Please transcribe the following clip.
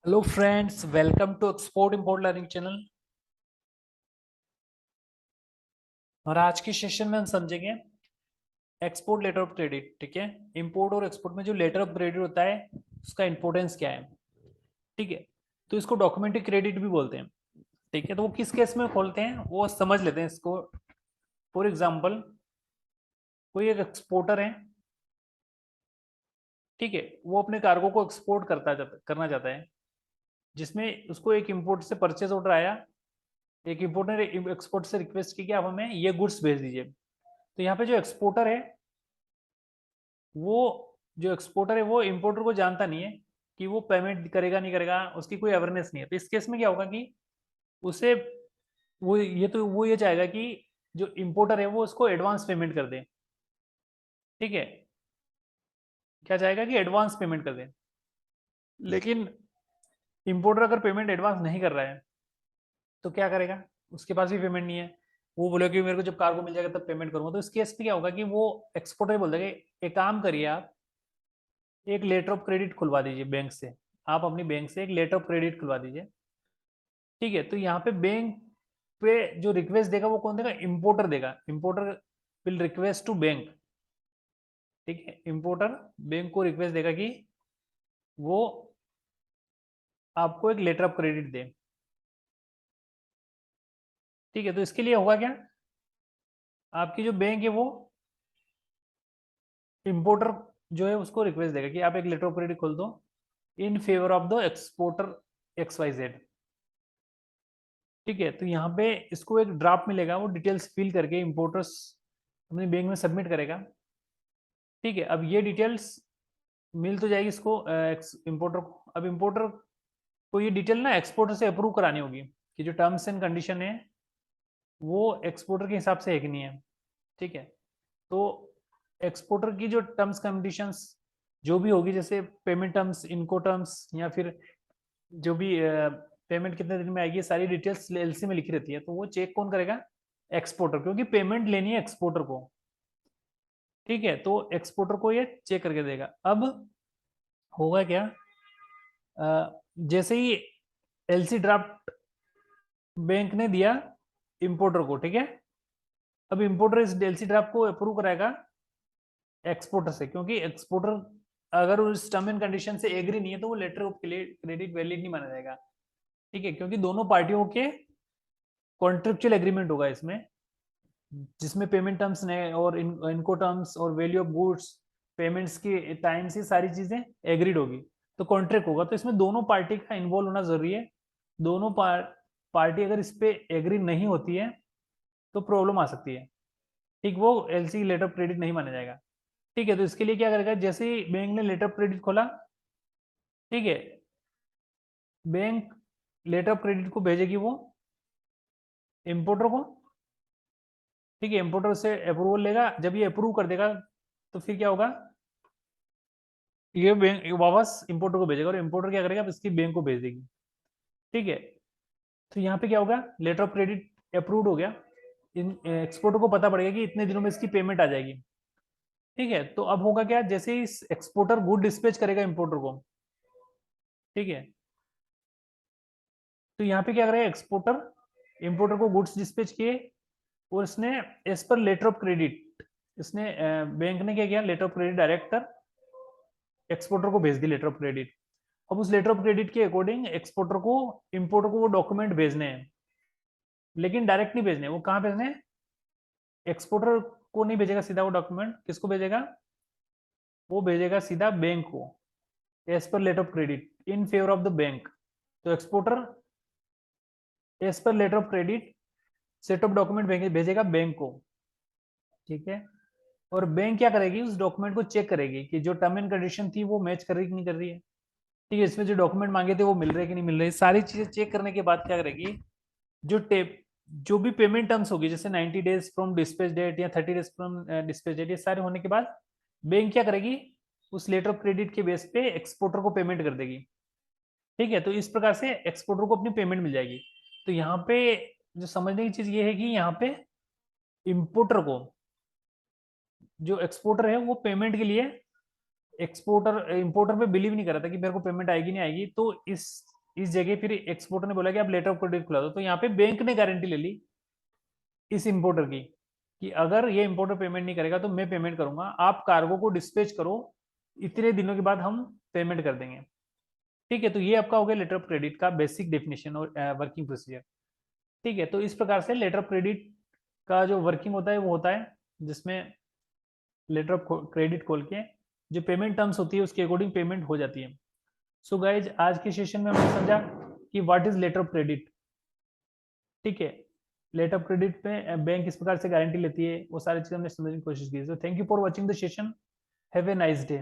Hello friends, welcome to export import learning channel. और आज के सेशन में हम समझेंगे एक्सपोर्ट लेटर ऑफ क्रेडिट। ठीक है, इंपोर्ट और एक्सपोर्ट में जो लेटर ऑफ क्रेडिट होता है उसका इंपॉर्टेंस क्या है। ठीक है, तो इसको डॉक्यूमेंट्री क्रेडिट भी बोलते हैं। ठीक है, तो वो किस केस में खोलते हैं वो समझ लेते हैं इसको। फॉर एग्जाम्पल, कोई एक एक्सपोर्टर है। ठीक है, वो अपने कार्गो को एक्सपोर्ट करना चाहता है, जिसमें उसको एक इंपोर्ट से परचेज ऑर्डर आया। एक इंपोर्टर ने एक्सपोर्ट से रिक्वेस्ट की कि आप हमें ये गुड्स भेज दीजिए। तो यहाँ पे जो एक्सपोर्टर है वो वो इंपोर्टर को जानता नहीं है कि वो पेमेंट करेगा नहीं करेगा, उसकी कोई अवेयरनेस नहीं है। तो इस केस में क्या होगा कि उसे वो ये चाहेगा कि जो इंपोर्टर है वो उसको एडवांस पेमेंट कर दे। ठीक है, क्या चाहेगा कि एडवांस पेमेंट कर दे। लेकिन इंपोर्टर अगर पेमेंट एडवांस नहीं कर रहा है तो क्या करेगा, उसके पास भी पेमेंट नहीं है। वो बोले कि मेरे को जब कार्गो मिल जाएगा तब पेमेंट करूंगा। तो इस केस में क्या होगा कि वो एक्सपोर्टर बोल देगा एक काम करिए, आप एक लेटर ऑफ क्रेडिट खुलवा दीजिए बैंक से। आप अपनी बैंक से एक लेटर ऑफ क्रेडिट खुलवा दीजिए। ठीक है, तो यहाँ पे बैंक पे जो रिक्वेस्ट देगा वो कौन देगा, इंपोर्टर देगा। Importer will request to bank. ठीक है, इंपोर्टर बैंक को रिक्वेस्ट देगा कि वो आपको एक लेटर ऑफ क्रेडिट दे। ठीक है, तो इसके लिए होगा क्या, आपकी जो बैंक है वो इंपोर्टर जो है उसको रिक्वेस्ट देगा कि आप एक लेटर ऑफ क्रेडिट खोल दो इन favour of the exporter XYZ। ठीक है, तो यहाँ पे इसको एक ड्राफ्ट मिलेगा, वो डिटेल्स फिल करके इंपोर्टर्स अपने बैंक में सबमिट करेगा। ठीक है, अब ये डिटेल्स मिल तो जाएगी इसको इंपोर्टर को। अब इंपोर्टर को ये डिटेल ना एक्सपोर्टर से अप्रूव करानी होगी कि जो टर्म्स एंड कंडीशन है वो एक्सपोर्टर के हिसाब से है कि नहीं है। ठीक है, तो एक्सपोर्टर की जो टर्म्स कंडीशंस जो भी होगी, जैसे पेमेंट टर्म्स, इनको टर्म्स, या फिर जो भी पेमेंट कितने दिन में आएगी, सारी डिटेल्स एलसी में लिखी रहती है। तो वो चेक कौन करेगा, एक्सपोर्टर, क्योंकि पेमेंट लेनी है एक्सपोर्टर को। ठीक है, तो एक्सपोर्टर को ये चेक करके देगा। अब होगा क्या, जैसे ही एलसी ड्राफ्ट बैंक ने दिया इंपोर्टर को, ठीक है, अब इंपोर्टर इस एलसी ड्राफ्ट को अप्रूव कराएगा एक्सपोर्टर से, क्योंकि एक्सपोर्टर अगर उस टर्म एंड कंडीशन से एग्री नहीं है तो वो लेटर ऑफ क्रेडिट वैलिड नहीं माना जाएगा। ठीक है, क्योंकि दोनों पार्टियों के कॉन्ट्रेक्चुअल एग्रीमेंट होगा इसमें, जिसमें पेमेंट टर्म्स ने और इनको टर्म्स और वैल्यू ऑफ गुड्स, पेमेंट्स की टाइम से सारी चीजें एग्रीड होगी। तो कॉन्ट्रैक्ट होगा, तो इसमें दोनों पार्टी का इन्वॉल्व होना जरूरी है। दोनों पार्टी अगर इस पे एग्री नहीं होती है तो प्रॉब्लम आ सकती है। ठीक, वो एलसी लेटर ऑफ क्रेडिट नहीं माना जाएगा। ठीक है, तो इसके लिए क्या करेगा, जैसे ही बैंक ने लेटर ऑफ क्रेडिट खोला, ठीक है, बैंक लेटर ऑफ क्रेडिट को भेजेगी वो इंपोर्टर को। ठीक है, इंपोर्टर से अप्रूवल लेगा, जब ये अप्रूव कर देगा तो फिर क्या होगा, ये बैंक वापस इंपोर्टर को भेजेगा और इंपोर्टर क्या करेगा, इसकी बैंक को भेज देगी। ठीक है, तो यहाँ पे क्या होगा, लेटर ऑफ क्रेडिट अप्रूव्ड हो गया। इन एक्सपोर्टर को पता पड़ेगा कि इतने दिनों में इसकी पेमेंट आ जाएगी। ठीक है, तो अब होगा क्या, जैसे ही एक्सपोर्टर गुड डिस्पैच करेगा इंपोर्टर को, ठीक है, तो यहाँ पे क्या करेगा एक्सपोर्टर, इंपोर्टर को गुड्स डिस्पैच किए और इसने एज पर लेटर ऑफ क्रेडिट, इसने बैंक ने क्या किया, letter of credit director exporter को भेज दी लेटर ऑफ क्रेडिट। अब उस लेटर ऑफ क्रेडिट के अकॉर्डिंग एक्सपोर्टर को इंपोर्टर को वो डॉक्यूमेंट भेजने हैं, लेकिन डायरेक्ट नहीं भेजने। वो कहाँ भेजने हैं, एक्सपोर्टर को नहीं भेजेगा सीधा, वो डॉक्यूमेंट किसको भेजेगा, वो भेजेगा सीधा बैंक को एज पर letter of credit in favour of the bank. तो एक्सपोर्टर एज पर letter of credit set of document भेजेगा बैंक को। ठीक है, और बैंक क्या करेगी, उस डॉक्यूमेंट को चेक करेगी कि जो टर्म एंड कंडीशन थी वो मैच कर रही कि नहीं कर रही है। ठीक है, इसमें जो डॉक्यूमेंट मांगे थे वो मिल रहे कि नहीं मिल रहे, सारी चीजें चेक करने के बाद क्या करेगी, जो टेप जो भी पेमेंट टर्म्स होगी, जैसे 90 डेज फ्रॉम डिस्पैच डेट या 30 डेज फ्रॉम डिस्पैच डेट, ये सारे होने के बाद बैंक क्या करेगी, उस लेटर ऑफ क्रेडिट के बेस पे एक्सपोर्टर को पेमेंट कर देगी। ठीक है, तो इस प्रकार से एक्सपोर्टर को अपनी पेमेंट मिल जाएगी। तो यहाँ पे जो समझने की चीज ये है कि यहाँ पे इंपोर्टर को, जो एक्सपोर्टर है वो पेमेंट के लिए एक्सपोर्टर इंपोर्टर पे बिलीव नहीं कर रहा था कि मेरे को पेमेंट आएगी नहीं आएगी, तो इस इस जगह फिर एक्सपोर्टर ने बोला कि आप लेटर ऑफ क्रेडिट खुला दो, तो यहाँ पे बैंक ने गारंटी ले ली इस इंपोर्टर की कि अगर ये इंपोर्टर पेमेंट नहीं करेगा तो मैं पेमेंट करूंगा, आप कार्गो को डिस्पैच करो, इतने दिनों के बाद हम पेमेंट कर देंगे। ठीक है, तो ये आपका हो गया लेटर ऑफ क्रेडिट का बेसिक डेफिनेशन और वर्किंग प्रोसीजर। ठीक है, तो इस प्रकार से लेटर ऑफ क्रेडिट का जो वर्किंग होता है वो होता है, जिसमें लेटर ऑफ क्रेडिट खोल के जो पेमेंट टर्म्स होती है उसके अकॉर्डिंग पेमेंट हो जाती है। सो गाइज आज के सेशन में हमने समझा कि what is letter of credit. ठीक है, लेटर ऑफ क्रेडिट पे बैंक इस प्रकार से गारंटी लेती है, वो सारी चीजें हमने समझने की कोशिश की। So thank you for watching the session, have a nice day.